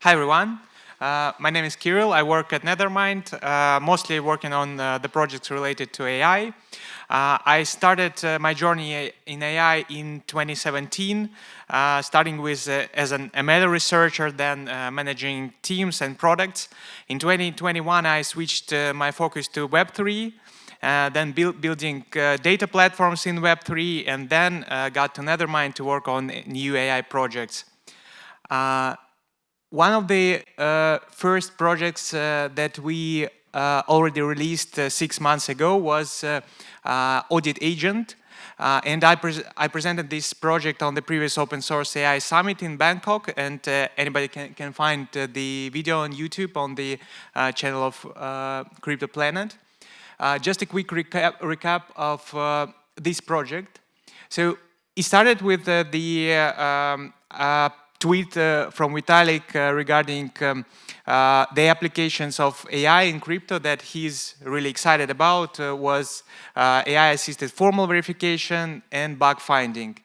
Hi everyone, my name is Kirill. I work at Nethermind, mostly working on the projects related to AI. I started my journey in AI in 2017, starting with as an ML researcher, then managing teams and products. In 2021, I switched my focus to Web3. Then building data platforms in Web3, and then got to Nethermind to work on new AI projects. One of the first projects that we already released 6 months ago was Audit Agent. And I presented this project on the previous Open Source AI Summit in Bangkok, and anybody can find the video on YouTube on the channel of KryptoPlanet. Just a quick recap of this project. So it started with the tweet from Vitalik regarding the applications of AI in crypto that he's really excited about was AI-assisted formal verification and bug finding.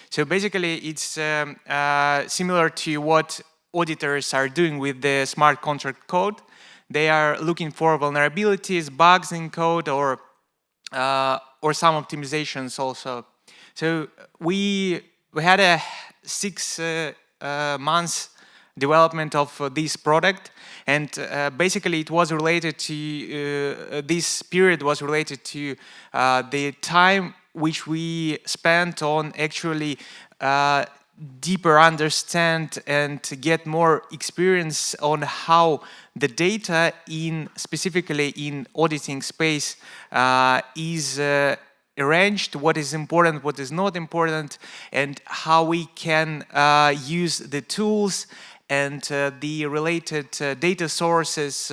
So basically, it's similar to what auditors are doing with the smart contract code. They are looking for vulnerabilities, bugs in code, or some optimizations also. So we had a 6 months development of this product, and basically it was related to this period was related to the time which we spent on actually deeper understand and get more experience on how the data in specifically in auditing space is arranged, what is important, what is not important, and how we can use the tools and the related data sources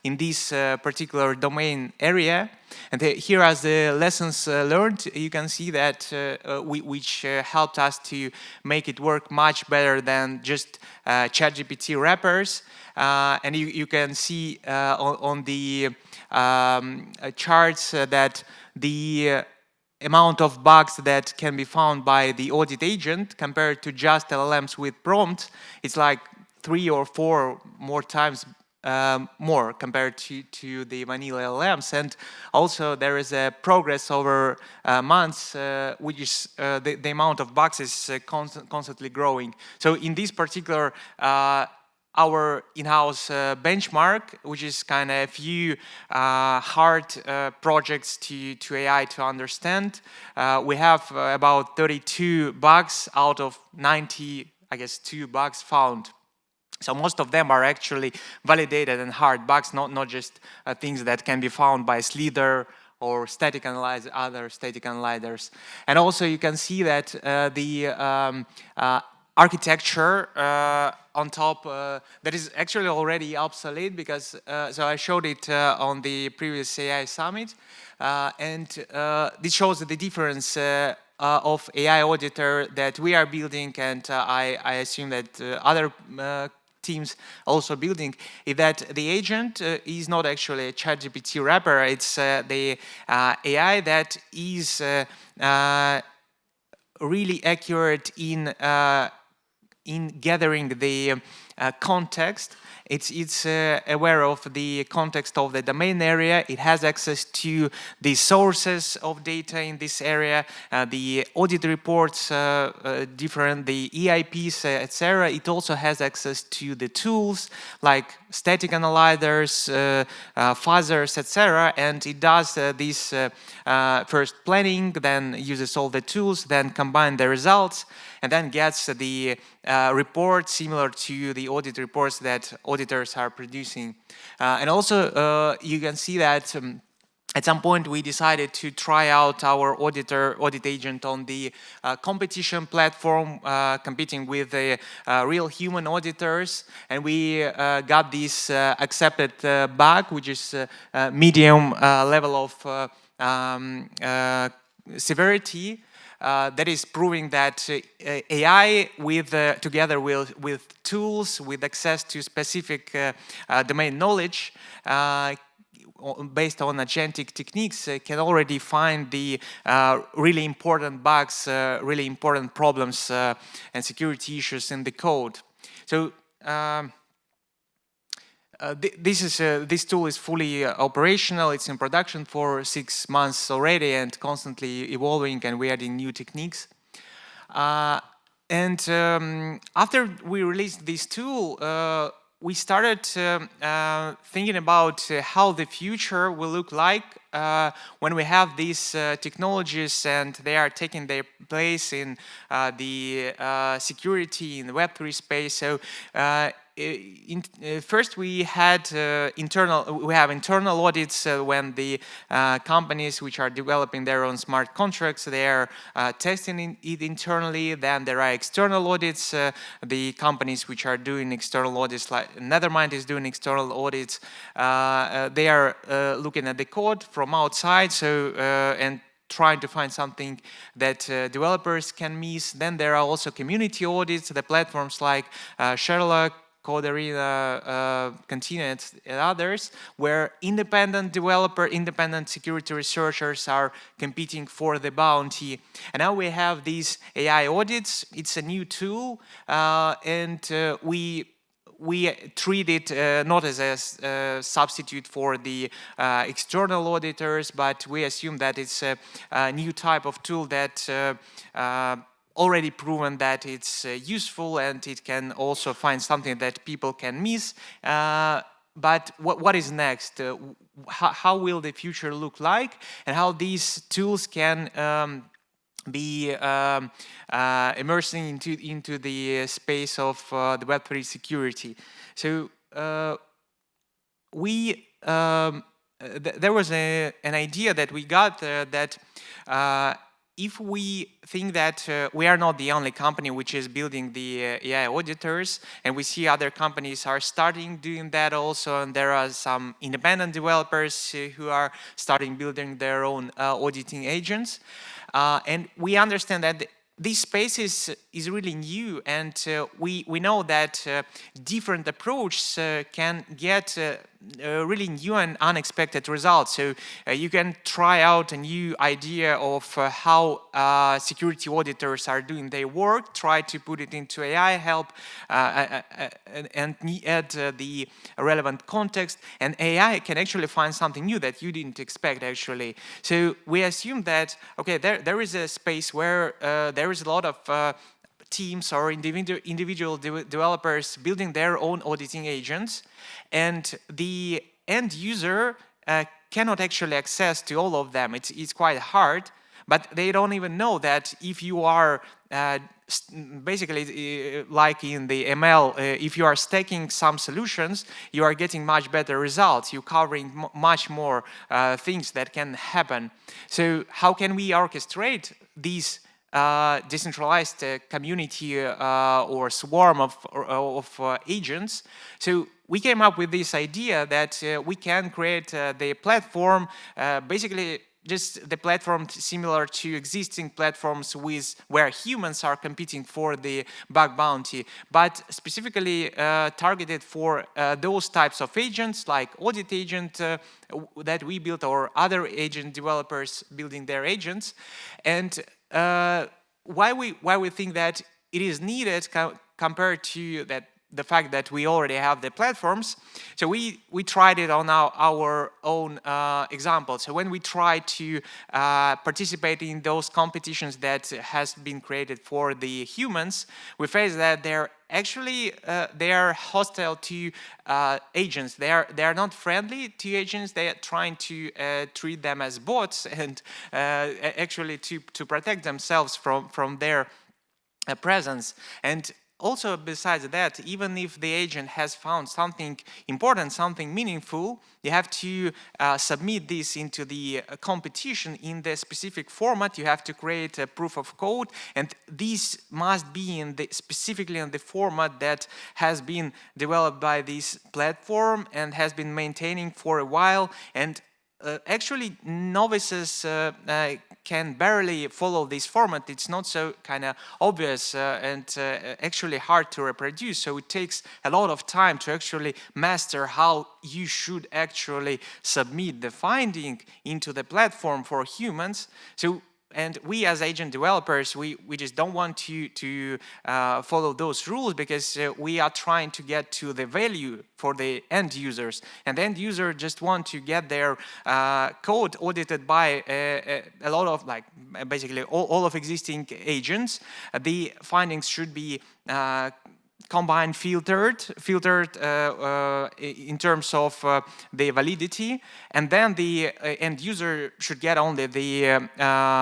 in this particular domain area. And here as the lessons learned, you can see that which helped us to make it work much better than just ChatGPT wrappers. And you can see on the charts that the amount of bugs that can be found by the audit agent compared to just LLMs with prompts, it's like 3 or 4 more times more compared to the vanilla LLMs. And also there is a progress over months, which is the amount of bugs is constantly growing. So in this particular our in-house benchmark, which is kind of a few hard projects to AI to understand. We have about 32 bugs out of 90, I guess, 2 bugs found. So most of them are actually validated and hard bugs, not just things that can be found by Slither or static analyzer, other static analyzers. And also you can see that the architecture on top that is actually already obsolete because so I showed it on the previous AI summit, and this shows the difference of AI Auditor that we are building, and I assume that other teams also building, is that the agent is not actually a ChatGPT wrapper. It's the AI that is really accurate in gathering the context. It's aware of the context of the domain area. It has access to the sources of data in this area, the audit reports, different, the EIPs, etc. It also has access to the tools like static analyzers, fuzzers, etc. And it does this first planning, then uses all the tools, then combine the results, and then gets the report similar to the audit reports that auditors are producing. And also you can see that at some point we decided to try out our audit agent on the competition platform, competing with the real human auditors, and we got this accepted bug, which is medium level of severity. That is proving that AI together with tools, with access to specific domain knowledge, based on agentic techniques, can already find the really important bugs, really important problems and security issues in the code. So This tool is fully operational. It's in production for 6 months already and constantly evolving, and we're adding new techniques. And after we released this tool, we started thinking about how the future will look like when we have these technologies and they are taking their place in the security in the Web3 space. So first we had internal audits when the companies which are developing their own smart contracts, they are testing it internally. Then there are external audits, the companies which are doing external audits, like Nethermind is doing external audits, they are looking at the code from outside, so and trying to find something that developers can miss. Then there are also community audits, the platforms like Sherlock, KryptoPlanet, Continent, and others, where independent security researchers are competing for the bounty. And now we have these AI audits. It's a new tool, and we treat it not as a substitute for the external auditors, but we assume that it's a new type of tool that already proven that it's useful, and it can also find something that people can miss. But what is next? How will the future look like, and how these tools can be immersing into the space of the Web3 security? So there was an idea that we got that if we think that we are not the only company which is building the AI auditors, and we see other companies are starting doing that also, and there are some independent developers who are starting building their own auditing agents, and we understand that this space is really new, and we know that different approaches can get really new and unexpected results. So you can try out a new idea of how security auditors are doing their work, try to put it into AI, help and add the relevant context, and AI can actually find something new that you didn't expect actually. So we assume that, okay, there is a space where there is a lot of teams or individual developers building their own auditing agents, and the end user cannot actually access to all of them. It's quite hard, but they don't even know that if you are basically like in the ML, if you are stacking some solutions, you are getting much better results. You're covering much more things that can happen. So how can we orchestrate these decentralized community or swarm of agents? So we came up with this idea that we can create the platform, basically just the platform similar to existing platforms where humans are competing for the bug bounty, but specifically targeted for those types of agents like audit agent that we built, or other agent developers building their agents. And why we think that it is needed compared to the fact that we already have the platforms. So we tried it on our own example. So when we try to participate in those competitions that has been created for the humans, we face that they're actually they are hostile to agents. They are not friendly to agents. They are trying to treat them as bots, and actually to protect themselves from their presence. And also, besides that, even if the agent has found something important, something meaningful, you have to submit this into the competition in the specific format. You have to create a proof of code, and this must be specifically in the format that has been developed by this platform and has been maintaining for a while. And actually, novices can barely follow this format. It's not so kind of obvious and actually hard to reproduce. So it takes a lot of time to actually master how you should actually submit the finding into the platform for humans. So and we as agent developers, we just don't want to follow those rules, because we are trying to get to the value for the end users, and the end user just want to get their code audited by a lot of, like, basically all of existing agents. The findings should be combined filtered in terms of the validity, and then the end user should get only the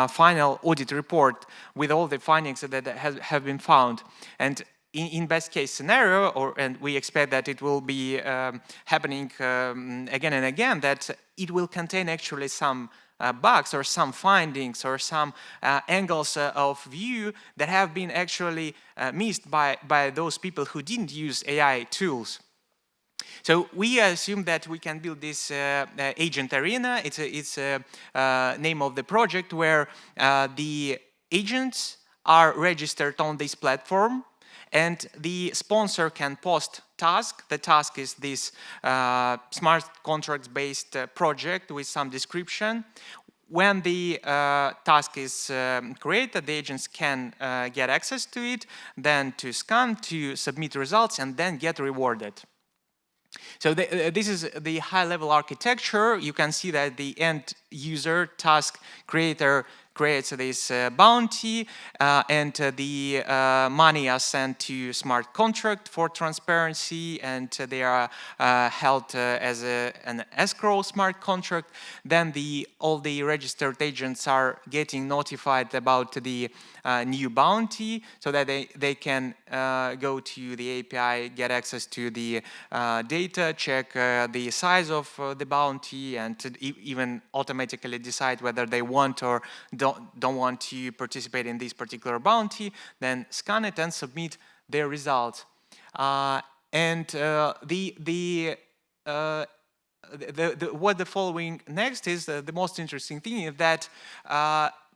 final audit report with all the findings that have been found. And in best case scenario, and we expect that it will be happening again and again, that it will contain actually some bugs or some findings or some angles of view that have been actually missed by those people who didn't use AI tools. So we assume that we can build this Agent4rena. It's a name of the project, where the agents are registered on this platform, and the sponsor can post task. The task is this smart contracts-based project with some description. When the task is created, the agents can get access to it, then to scan, to submit results, and then get rewarded. So this is the high-level architecture. You can see that the end user task creator creates this bounty, and the money are sent to smart contract for transparency, and they are held as an escrow smart contract. Then all the registered agents are getting notified about the new bounty, so that they can go to the API, get access to the data, check the size of the bounty, and to even automatically decide whether they want or don't want to participate in this particular bounty, then scan it and submit their results. What the following next is the most interesting thing is that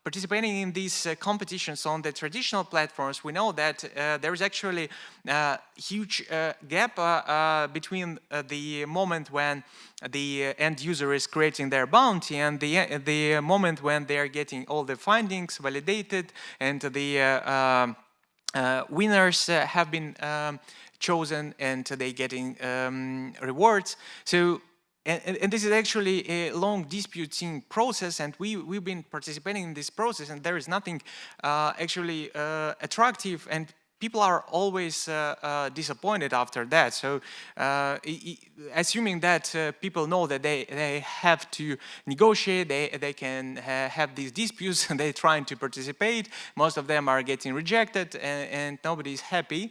participating in these competitions on the traditional platforms, we know that there is actually a huge gap between the moment when the end user is creating their bounty and the moment when they are getting all the findings validated and the winners have been chosen and they getting rewards. So. And this is actually a long disputing process, and we've been participating in this process, and there is nothing actually attractive, and people are always disappointed after that. So assuming that people know that they have to negotiate, they can have these disputes, and they're trying to participate, most of them are getting rejected, and nobody's happy.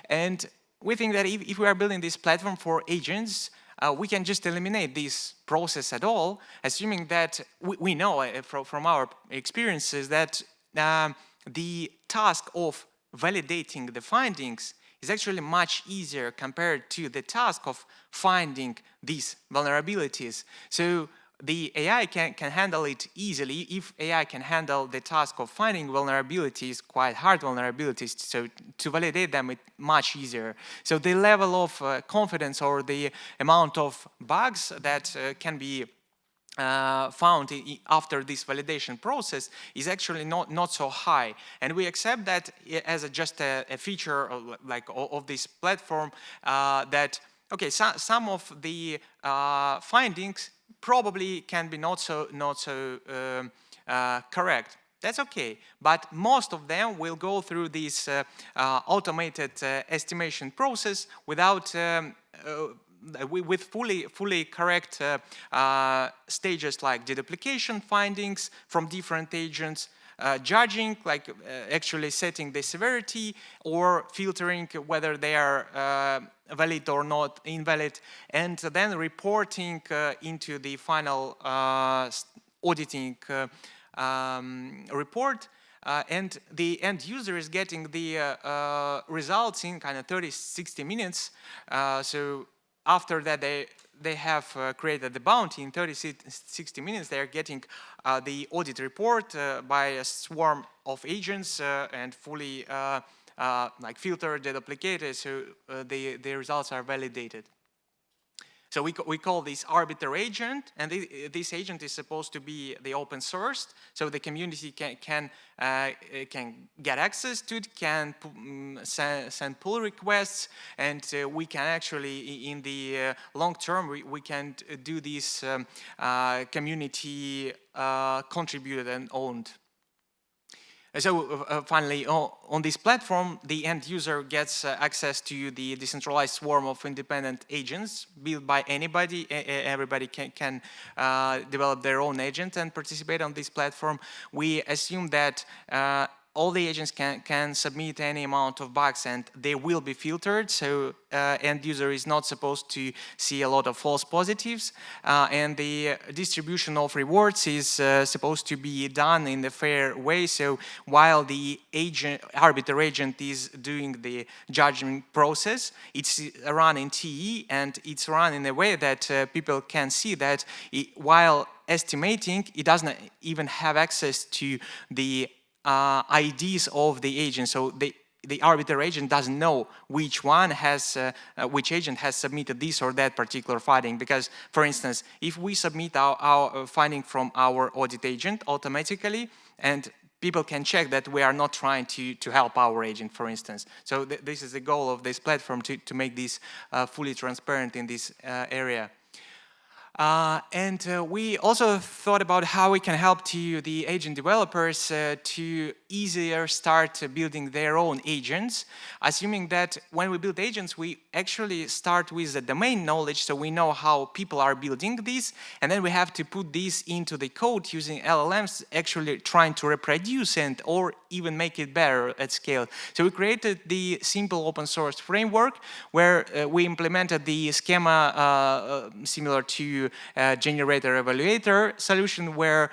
And we think that if we are building this platform for agents, we can just eliminate this process at all, assuming that we know from our experiences that the task of validating the findings is actually much easier compared to the task of finding these vulnerabilities. So the AI can handle it easily. If AI can handle the task of finding vulnerabilities, quite hard vulnerabilities, so to validate them it's much easier. So the level of confidence or the amount of bugs that can be found after this validation process is actually not so high, and we accept that as just a feature of this platform, that okay, some of the findings probably can be not so correct. That's okay, but most of them will go through this automated estimation process without with fully correct stages like deduplication findings from different agents, judging, like actually setting the severity, or filtering whether they are valid or not invalid, and then reporting into the final auditing report. And the end user is getting the results in kind of 30-60 minutes. So after that, they have created the bounty in 30-60 minutes. They are getting the audit report by a swarm of agents and fully like filtered, deduplicated, so the results are validated. So we call this Arbiter agent, and this agent is supposed to be the open sourced, so the community can get access to it, can send pull requests, and we can actually, in the long term, we can do this community contributed and owned. So finally, on this platform, the end user gets access to the decentralized swarm of independent agents built by anybody. Everybody can develop their own agent and participate on this platform. We assume that all the agents can submit any amount of bugs and they will be filtered, so end user is not supposed to see a lot of false positives, and the distribution of rewards is supposed to be done in a fair way. So while the Arbiter agent is doing the judgment process, it's run in TE, and it's run in a way that people can see that while estimating, it doesn't even have access to the IDs of the agent. So the Arbiter agent doesn't know which one has, which agent has submitted this or that particular finding. Because, for instance, if we submit our finding from our audit agent automatically, and people can check that we are not trying to help our agent, for instance. So this is the goal of this platform, to make this fully transparent in this area. And we also thought about how we can help the agent developers to easier start building their own agents, assuming that when we build agents, we actually start with the domain knowledge, so we know how people are building this, and then we have to put this into the code using LLMs, actually trying to reproduce and or even make it better at scale. So we created the simple open source framework where we implemented the schema similar to generator evaluator solution, where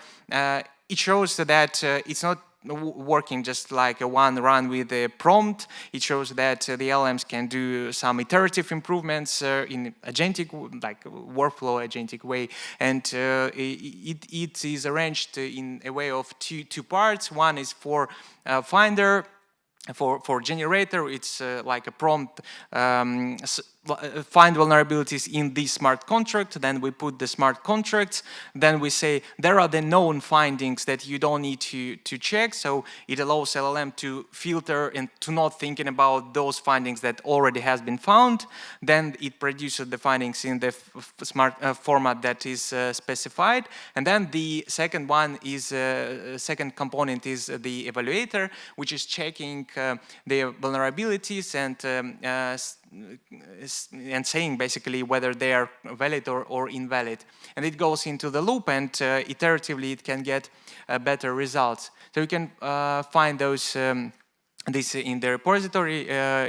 it shows that it's not working just like a one run with a prompt. It shows that the LLMs can do some iterative improvements in agentic, like workflow agentic way, and it is arranged in a way of two parts. One is for Finder. For generator, it's like a prompt, find vulnerabilities in this smart contract, then we put the smart contracts, then we say there are the known findings that you don't need to check, so it allows LLM to filter and to not thinking about those findings that already has been found. Then it produces the findings in the smart format that is specified, and then the second one is second component is the evaluator, which is checking the vulnerabilities and saying basically whether they are valid or invalid. And it goes into the loop, and iteratively it can get better results. So you can find those this in the repository.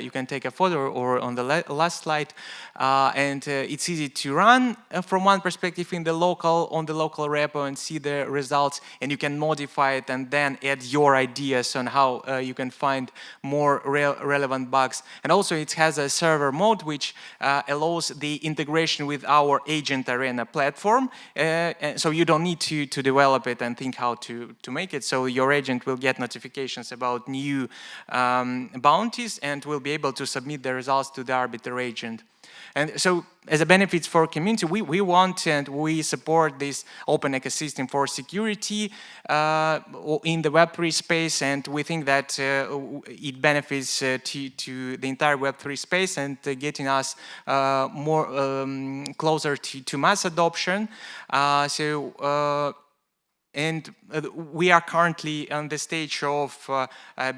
You can take a photo or on the last slide, and it's easy to run from one perspective on the local repo and see the results, and you can modify it and then add your ideas on how you can find more relevant bugs. And also it has a server mode which allows the integration with our Agent4rena platform, so you don't need to develop it and think how to make it. So your agent will get notifications about new bounties and will be able to submit the results to the Arbiter agent. And so as a benefit for community, we want and we support this open ecosystem for security in the Web3 space, and we think that it benefits to the entire Web3 space and getting us more closer to mass adoption. And we are currently on the stage of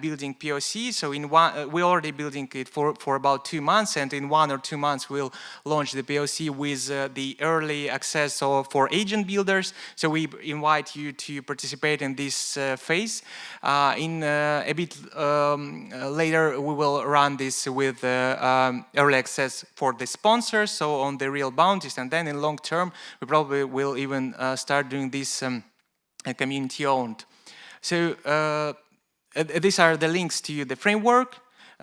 building POC. So we're already building it for about 2 months, and in 1 or 2 months we'll launch the POC with the early access for agent builders. So we invite you to participate in this phase. In a bit later, we will run this with early access for the sponsors, so on the real bounties, and then in long term, we probably will even start doing this community owned. So these are the links to the framework.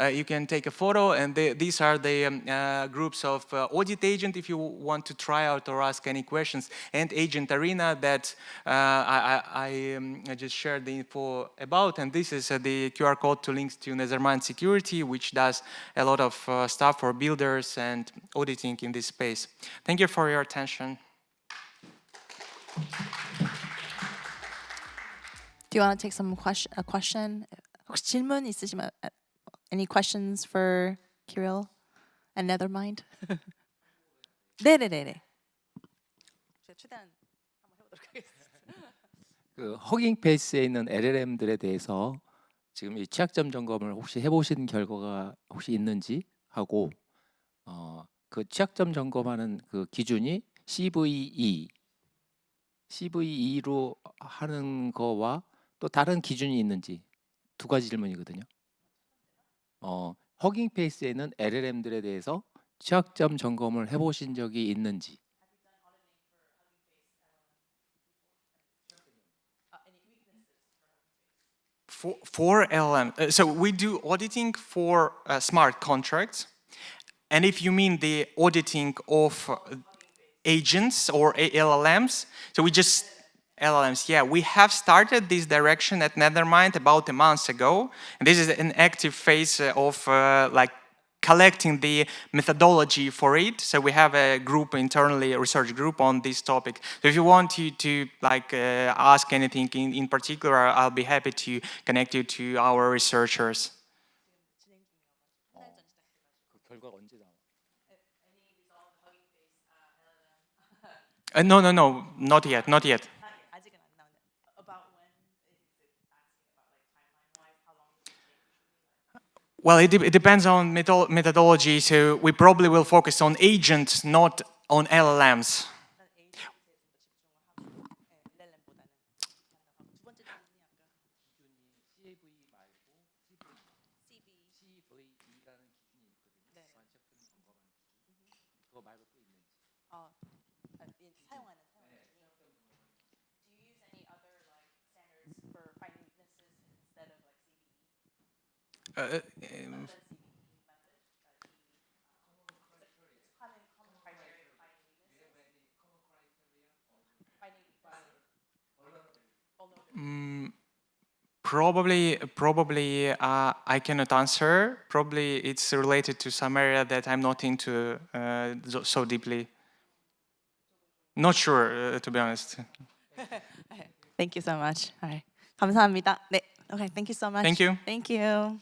you can take a photo, and these are the groups of audit agent if you want to try out or ask any questions, and Agent4rena that I just shared the info about, and this is the QR code to links to Nethermind Security, which does a lot of stuff for builders and auditing in this space. Thank you for your attention. Do you want to take some a question? 혹시 질문 있으시면 any questions for Kirill and Nethermind? 네네네네. 제가 최대한 한번 해보도록 하겠습니다. 그 허깅 페이스에 있는 LLM들에 대해서 지금 이 취약점 점검을 혹시 해보신 결과가 혹시 있는지 하고 그 취약점 점검하는 그 기준이 CVE로 하는 거와 또 다른 기준이 있는지 두 가지 질문이거든요. 허깅 페이스에는 LLM들에 대해서 취약점 점검을 해보신 적이 있는지. For LLM, so we do auditing for smart contracts, and if you mean the auditing of agents or LLMs, so we just LLMs, yeah, we have started this direction at Nethermind about a month ago, and this is an active phase of like collecting the methodology for it. So we have a group internally, a research group on this topic. So if you want to like ask anything in particular, I'll be happy to connect you to our researchers. No, not yet, not yet. 아직은 안 나오네. About when is it asking about like timeline-wise? How long does it take? Well, it depends on methodology, so we probably will focus on agents, not on LLMs. Probably I cannot answer. Probably it's related to some area that I'm not into so deeply. Not sure, to be honest. Thank you so much. 감사합니다. 네, okay, thank you so much. Thank you. Thank you.